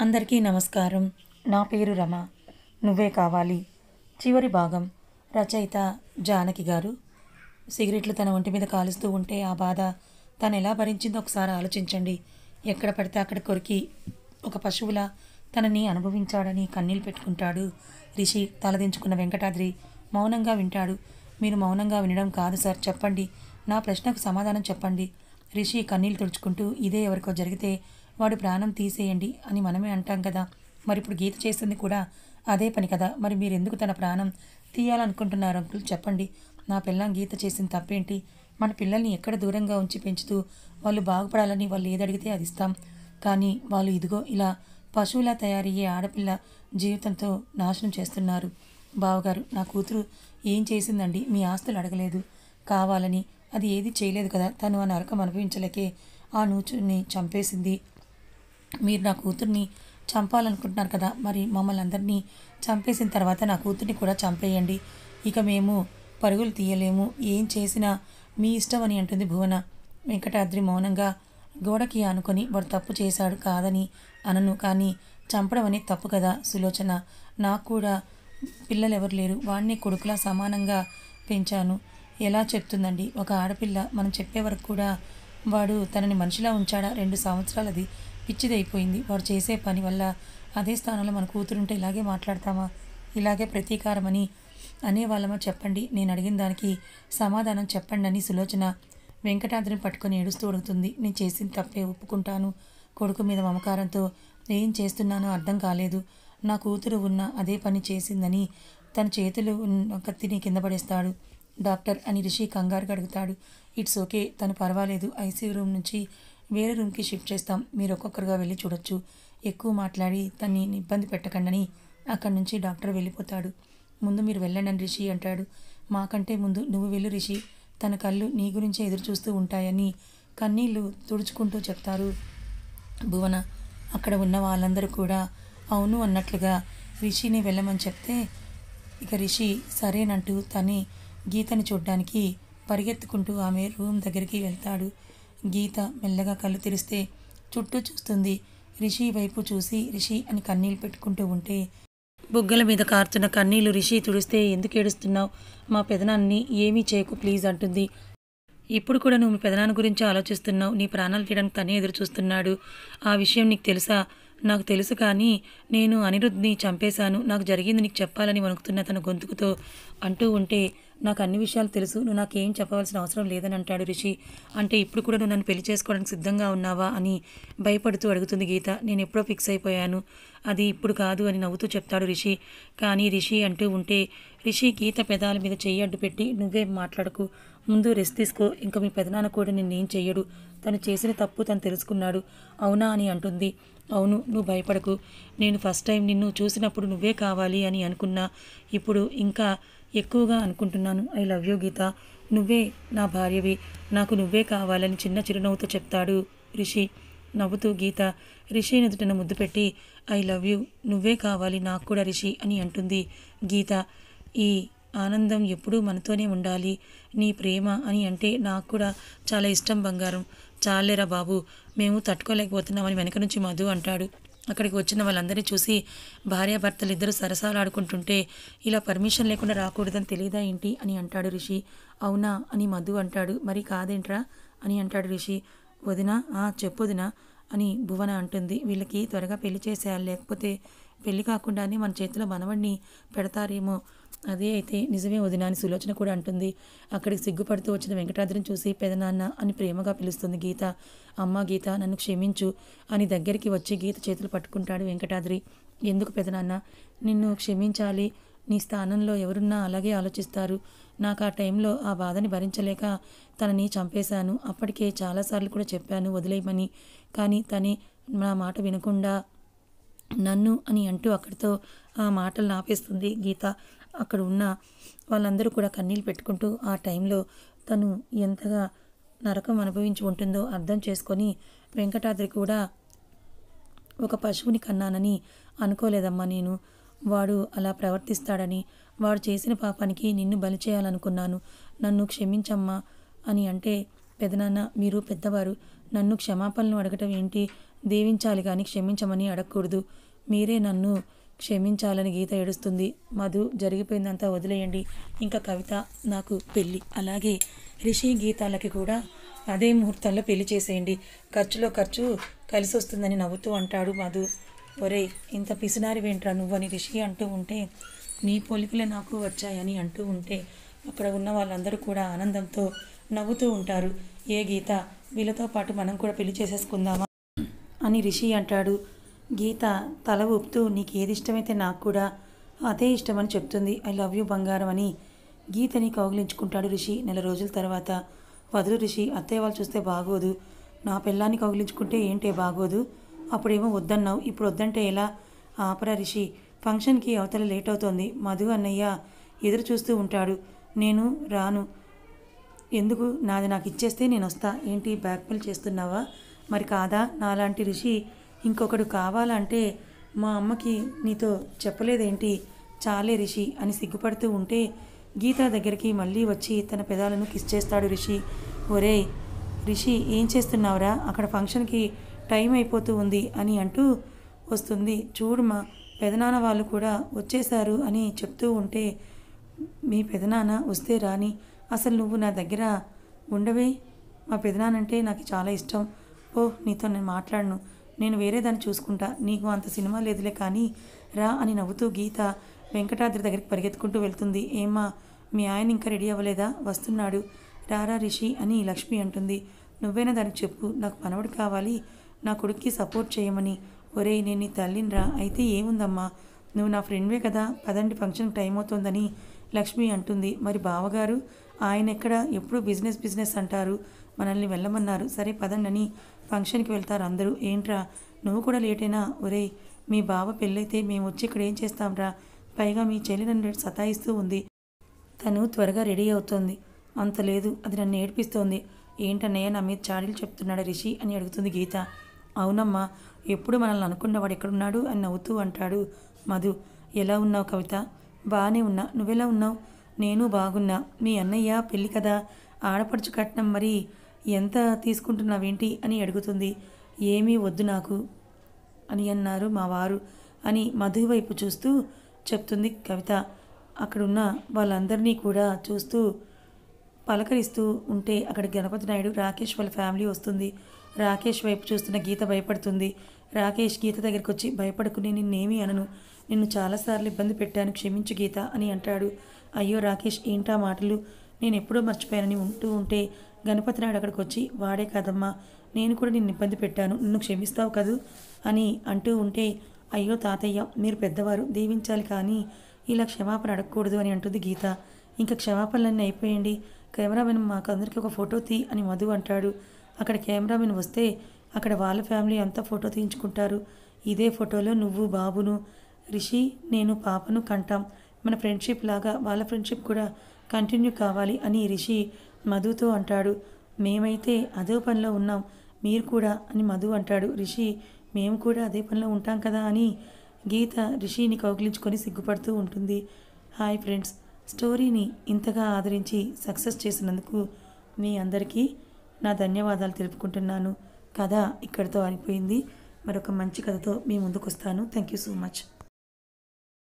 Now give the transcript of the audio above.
అందరికీ నమస్కారం. నా పేరు రమ. నువ్వే కావాలి చివరి భాగం. రచయిత జానకి గారు. సిగరెట్లు తన ఒంటి మీద కాలుస్తూ ఉంటే ఆ బాధ తను ఎలా భరించిందో ఒకసారి ఆలోచించండి. ఎక్కడ పడితే అక్కడ కొరికి ఒక పశువులా తనని అనుభవించాడని కన్నీళ్ళు పెట్టుకుంటాడు రిషి. తలదించుకున్న వెంకటాద్రి మౌనంగా వింటాడు. మీరు మౌనంగా వినడం కాదు సార్, చెప్పండి, నా ప్రశ్నకు సమాధానం చెప్పండి. రిషి కన్నీళ్ళు తుడుచుకుంటూ, ఇదే ఎవరికో జరిగితే వాడు ప్రాణం తీసేయండి అని మనమే అంటాం కదా, మరి ఇప్పుడు గీత చేస్తుంది కూడా అదే పని కదా, మరి మీరెందుకు తన ప్రాణం తీయాలనుకుంటున్నారు అంకుల్, చెప్పండి. నా పిల్లం గీత చేసిన తప్పేంటి? మన పిల్లల్ని ఎక్కడ దూరంగా ఉంచి పెంచుతూ వాళ్ళు బాగుపడాలని వాళ్ళు ఏదడిగితే అది ఇస్తాం, కానీ వాళ్ళు ఇదిగో ఇలా పశువులా తయారయ్యే ఆడపిల్ల జీవితంతో నాశనం చేస్తున్నారు. బావగారు, నా కూతురు ఏం చేసిందండి? మీ ఆస్తులు అడగలేదు, కావాలని అది ఏది చేయలేదు కదా. తను ఆ నరకం అనుభవించలేకే ఆ నూచుని చంపేసింది. మీరు నా కూతుర్ని చంపాలనుకుంటున్నారు కదా, మరి మమ్మల్ని అందరినీ చంపేసిన తర్వాత నా కూతుర్ని కూడా చంపేయండి. ఇక మేము పరుగులు తీయలేము, ఏం చేసినా మీ ఇష్టం అని అంటుంది భువన. వెంకటాద్రి మౌనంగా గోడకి ఆనుకొని, వాడు తప్పు చేశాడు కాదని అనను, కానీ చంపడం అనేది తప్పు కదా సులోచన. నాకు కూడా పిల్లలెవరు లేరు, వాడిని కొడుకులా సమానంగా పెంచాను. ఎలా చెప్తుందండి ఒక ఆడపిల్ల? మనం చెప్పే వరకు కూడా వాడు తనని మనిషిలా ఉంచాడా? 2 సంవత్సరాలు అది పిచ్చిదైపోయింది. వాడు చేసే పని వల్ల అదే స్థానంలో మన కూతురుంటే ఇలాగే మాట్లాడతామా? ఇలాగే ప్రతీకారం అని అనేవాళ్ళమా? చెప్పండి, నేను అడిగిన దానికి సమాధానం చెప్పండి అని సులోచన వెంకటాద్రిని పట్టుకొని ఏడుస్తూ అడుగుతుంది. నేను చేసిన తప్పే, ఒప్పుకుంటాను. కొడుకు మీద మమకారంతో ఏం చేస్తున్నానో అర్థం కాలేదు. నా కూతురు ఉన్న అదే పని చేసిందని తన చేతులు కత్తిని కింద పడేస్తాడు. డాక్టర్ అని రిషి కంగారుగా అడుగుతాడు. ఇట్స్ ఓకే, తను పర్వాలేదు. ఐసీయూ రూమ్ నుంచి వేరే రూమ్కి షిఫ్ట్ చేస్తాం, మీరు ఒక్కొక్కరుగా వెళ్ళి చూడొచ్చు. ఎక్కువ మాట్లాడి తన్ని ఇబ్బంది పెట్టకండి అక్కడి నుంచి డాక్టర్ వెళ్ళిపోతాడు. ముందు మీరు వెళ్ళండి అని రిషి అంటాడు. మాకంటే ముందు నువ్వు వెళ్ళు రిషి, తన కళ్ళు నీ గురించే ఎదురు చూస్తూ ఉంటాయని కన్నీళ్లు తుడుచుకుంటూ చెప్తారు భువన. అక్కడ ఉన్న వాళ్ళందరూ కూడా అవును అన్నట్లుగా రిషిని వెళ్ళమని చెప్తే ఇక రిషి సరేనంటూ తనే గీతని చూడ్డానికి పరిగెత్తుకుంటూ ఆమె రూమ్ దగ్గరికి వెళ్తాడు. గీత మెల్లగా కళ్ళు తెరిస్తే చుట్టూ చూస్తుంది. రిషి వైపు చూసి రిషి అని కన్నీళ్ళు పెట్టుకుంటూ ఉంటే బుగ్గల మీద కారుతున్న కన్నీళ్లు రిషి తుడిస్తే, ఎందుకు ఏడుస్తున్నావు? మా పెదనాన్ని ఏమీ చేయకు ప్లీజ్ అంటుంది. ఇప్పుడు కూడా నువ్వు మీ పెదనాన్న గురించి ఆలోచిస్తున్నావు. నీ ప్రాణాలు తీయడానికి తనే ఎదురు చూస్తున్నాడు. ఆ విషయం నీకు తెలుసా? నాకు తెలుసు, కానీ నేను అనిరుద్ని చంపేశాను. నాకు జరిగింది నీకు చెప్పాలని వణుకుతున్న తన గొంతుకుతో అంటూ ఉంటే, నాకు అన్ని విషయాలు తెలుసు, నువ్వు నాకేం చెప్పవలసిన అవసరం లేదని అంటాడు రిషి. అంటే ఇప్పుడు కూడా నువ్వు నన్ను పెళ్లి చేసుకోవడానికి సిద్ధంగా ఉన్నావా అని భయపడుతూ అడుగుతుంది గీత. నేను ఎప్పుడో ఫిక్స్ అయిపోయాను, అది ఇప్పుడు కాదు అని నవ్వుతూ చెప్తాడు రిషి. కానీ రిషి అంటూ ఉంటే రిషి గీత పెదాల మీద చెయ్యి అడ్డు పెట్టి, నువ్వే మాట్లాడకు, ముందు రెస్ట్ తీసుకో, ఇంకా మీ పెదనాన్న కూడా నిన్నేం చెయ్యడు, తను చేసిన తప్పు తను తెలుసుకున్నాడు, అవునా అని అంటుంది. అవును, నువ్వు భయపడకు. నేను ఫస్ట్ టైం నిన్ను చూసినప్పుడు నువ్వే కావాలి అని అనుకున్నా, ఇప్పుడు ఇంకా ఎక్కువగా అనుకుంటున్నాను. ఐ లవ్ యూ గీత, నువ్వే నా భార్యవి, నాకు నువ్వే కావాలని చిన్న చిరునవ్వుతో చెప్తాడు రిషి. నవ్వుతూ గీత రిషి ఎదుటన ముద్దు పెట్టి, ఐ లవ్ యూ, నువ్వే కావాలి నాకు కూడా రిషి అని అంటుంది గీత. ఈ ఆనందం ఎప్పుడూ మనతోనే ఉండాలి, నీ ప్రేమ అని అంటే నాకు కూడా చాలా ఇష్టం బంగారం. చాలేరా బాబు, మేము తట్టుకోలేకపోతున్నామని వెనక నుంచి మధు అంటాడు. అక్కడికి వచ్చిన వాళ్ళందరినీ చూసి, భార్యాభర్తలు ఇద్దరు సరసాలు ఆడుకుంటుంటే ఇలా పర్మిషన్ లేకుండా రాకూడదని తెలియదా ఏంటి అని అంటాడు రిషి. అవునా అని మధు అంటాడు. మరి కాదేంట్రా అని అంటాడు రిషి. వదినా, చెప్పొదినా అని భువన అంటుంది. వీళ్ళకి త్వరగా పెళ్లి చేసేయాలి, లేకపోతే పెళ్లి కాకుండానే మన చేతిలో మనవడిని పెడతారేమో. అదే అయితే నిజమే వదినా అని సులోచన కూడా అంటుంది. అక్కడికి సిగ్గుపడుతూ వచ్చిన వెంకటాద్రిని చూసి పెదనాన్న అని ప్రేమగా పిలుస్తుంది గీత. అమ్మ గీత, నన్ను క్షమించు అని దగ్గరికి వచ్చి గీత చేతులు పట్టుకుంటాడు వెంకటాద్రి. ఎందుకు పెదనాన్న నిన్ను క్షమించాలి? నీ స్థానంలో ఎవరున్నా అలాగే ఆలోచిస్తారు. నాకు ఆ టైంలో ఆ బాధని భరించలేక తనని చంపేశాను. అప్పటికే చాలాసార్లు కూడా చెప్పాను వదిలేయమని, కానీ తనే నా మాట వినకుండా నన్ను అని అంటూ అక్కడితో ఆ మాటలు ఆపేస్తుంది గీత. అక్కడ ఉన్న వాళ్ళందరూ కూడా కన్నీళ్ళు పెట్టుకుంటూ ఆ టైంలో తను ఎంతగా నరకం అనుభవించి ఉంటుందో అర్థం చేసుకొని, వెంకటాద్రి కూడా ఒక పశువుని కన్నానని అనుకోలేదమ్మా నేను, వాడు అలా ప్రవర్తిస్తాడని, వాడు చేసిన పాపానికి నిన్ను బలి చేయాలనుకున్నాను, నన్ను క్షమించమ్మా అని అంటే, పెదనాన్న మీరు పెద్దవారు, నన్ను క్షమాపణలు అడగటం ఏంటి? దీవించాలి కానీ క్షమించమని అడగకూడదు. మీరే నన్ను క్షమించాలని గీత ఏడుస్తుంది. మధు జరిగిపోయిందంతా వదిలేయండి. ఇంకా కవిత నాకు పెళ్ళి, అలాగే రిషి గీతాలకి కూడా అదే ముహూర్తంలో పెళ్లి చేసేయండి. ఖర్చులో ఖర్చు కలిసి వస్తుందని నవ్వుతూ అంటాడు మధు. ఒరేయ్, ఇంత పిసినారి వెంట్రా నువ్వని రిషి అంటూ ఉంటే, నీ పోలికలే నాకు వచ్చాయని అంటూ ఉంటే అక్కడ ఉన్న వాళ్ళందరూ కూడా ఆనందంతో నవ్వుతూ ఉంటారు. ఏ గీత, వీళ్ళతో పాటు మనం కూడా పెళ్లి చేసేసుకుందామా అని రిషి అంటాడు. గీత తల ఊపుతూ నీకు ఏది ఇష్టమైతే నాకు కూడా అదే ఇష్టమని చెప్తుంది. ఐ లవ్ యూ బంగారం అని గీతని కౌగిలించుకుంటాడు రిషి. నెల రోజుల తర్వాత వదులు రిషి, అత్తయ్య వాళ్ళు చూస్తే బాగోదు. నా పిల్లాన్ని కౌగిలించుకుంటే ఏంటే బాగోదు, అప్పుడేమో వద్దన్నావు, ఇప్పుడు వద్దంటే ఎలా? ఆపరా రిషి, ఫంక్షన్కి అవతల లేట్ అవుతోంది. మధు అన్నయ్య ఎదురు చూస్తూ ఉంటాడు. నేను రాను. ఎందుకు? నాది నాకు ఇచ్చేస్తే నేను వస్తా. ఏంటి బ్యాక్మెయిల్ చేస్తున్నావా? మరి కాదా? నాలాంటి రిషి ఇంకొకడు కావాలంటే మా అమ్మకి నీతో చెప్పలేదేంటి? చాలే రిషి అని సిగ్గుపడుతూ ఉంటే గీత దగ్గరికి మళ్ళీ వచ్చి తన పెదాలను కిస్ చేస్తాడు రిషి. ఒరేయ్ రిషి, ఏం చేస్తున్నావురా? అక్కడ ఫంక్షన్కి టైం అయిపోతూ ఉంది అని అంటూ వస్తుంది. చూడు మా పెదనాన్న వాళ్ళు కూడా వచ్చేశారు అని చెప్తూ ఉంటే, మీ పెదనాన్న వస్తే రాని, అసలు నువ్వు నా దగ్గర ఉండవే. మా పెదనాన్నంటే నాకు చాలా ఇష్టం. ఓ, నీతో నేను మాట్లాడను, నేను వేరే దాన్ని చూసుకుంటా, నీకు అంత సినిమా లేదులే కానీ రా అని నవ్వుతూ గీత వెంకటాద్రి దగ్గరికి పరిగెత్తుకుంటూ వెళ్తుంది. ఏమ్మా, మీ ఆయన ఇంకా రెడీ అవ్వలేదా? వస్తున్నాడు, రారా రిషి అని లక్ష్మి అంటుంది. నువ్వైనా దానికి చెప్పు, నాకు మనవడు కావాలి, నా కొడుక్కి సపోర్ట్ చేయమని. ఒరేయ్, నేను నీ తల్లినిరా. అయితే ఏముందమ్మా, నువ్వు నా ఫ్రెండ్వే కదా, పదండి ఫంక్షన్కి టైం అవుతోందని లక్ష్మి అంటుంది. మరి బావగారు, ఆయన ఎక్కడ? ఎప్పుడు బిజినెస్ బిజినెస్ అంటారు, మనల్ని వెళ్ళమన్నారు. సరే పదండి అని ఫంక్షన్కి వెళ్తారు అందరూ. ఏంట్రా నువ్వు కూడా లేటేనా? ఒరేయ్, మీ బావ పెళ్ళైతే మేము వచ్చి ఇక్కడ ఏం చేస్తాంరా? పైగా మీ చెల్లి నన్ను సతాయిస్తూ ఉంది, తను త్వరగా రెడీ అవుతోంది. అంత లేదు, అది నన్ను ఏడిపిస్తోంది. ఏంటన్నయ్య నా మీద చాడీలు చెప్తున్నాడు రిషి అని అడుగుతుంది గీత. అవునమ్మా, ఎప్పుడు మనల్ని అనుకున్నవాడు ఎక్కడున్నాడు అని నవ్వుతూ అంటాడు మధు. ఎలా ఉన్నావు కవిత? బాగానే ఉన్నా, నువ్వెలా ఉన్నావు? నేను బాగున్నా. మీ అన్నయ్య పెళ్ళి కదా, ఆడపడుచు కట్నం మరి ఎంత తీసుకుంటున్నావేంటి అని అడుగుతుంది. ఏమీ వద్దు నాకు అని అన్నారు మా వారు అని మధు వైపు చూస్తూ చెప్తుంది కవిత. అక్కడున్న వాళ్ళందరినీ కూడా చూస్తూ పలకరిస్తూ ఉంటే అక్కడ గణపతి నాయుడు, రాకేష్ వాళ్ళ ఫ్యామిలీ వస్తుంది. రాకేష్ వైపు చూస్తున్న గీత భయపడుతుంది. రాకేష్ గీత దగ్గరికి వచ్చి, భయపడుకుని నిన్నేమీ అనను, నిన్ను చాలాసార్లు ఇబ్బంది పెట్టాను, క్షమించు గీత అని అంటాడు. అయ్యో రాకేష్, ఏంటా మాటలు, నేను ఎప్పుడో మర్చిపోయానని ఉంటూ ఉంటే గణపతి నాయుడు అక్కడికి వచ్చి, వాడే కాదమ్మా, నేను కూడా నిన్ను ఇబ్బంది పెట్టాను, నిన్ను క్షమిస్తావు కదూ అని అంటూ ఉంటే, అయ్యో తాతయ్య, మీరు పెద్దవారు, దీవించాలి కానీ ఇలా క్షమాపణ అడగకూడదు అని అంటుంది గీత. ఇంకా క్షమాపణలన్నీ అయిపోయండి, కెమెరామెన్ మాకు అందరికీ ఒక ఫోటో తీ అని మధు అంటాడు. అక్కడ కెమెరామెన్ వస్తే అక్కడ వాళ్ళ ఫ్యామిలీ అంతా ఫోటో తీయించుకుంటారు. ఇదే ఫోటోలో నువ్వు, బాబును, రిషి, నేను, పాపను కంటాం. మన ఫ్రెండ్షిప్ లాగా వాళ్ళ ఫ్రెండ్షిప్ కూడా కంటిన్యూ కావాలి అని రిషి మధుతో అంటాడు. మేమైతే అదే పనిలో ఉన్నాం, మీరు కూడా అని మధు అంటాడు. రిషి, మేము కూడా అదే పనిలో ఉంటాం కదా అని గీత రిషిని కౌగిలించుకొని సిగ్గుపడుతూ ఉంటుంది. హాయ్ ఫ్రెండ్స్, స్టోరీని ఇంతగా ఆదరించి సక్సెస్ చేసినందుకు మీ అందరికీ నా ధన్యవాదాలు తెలుపుకుంటున్నాను. కథ ఇక్కడితో అయిపోయింది. మరొక మంచి కథతో మీ ముందుకు వస్తాను. Thank you so much.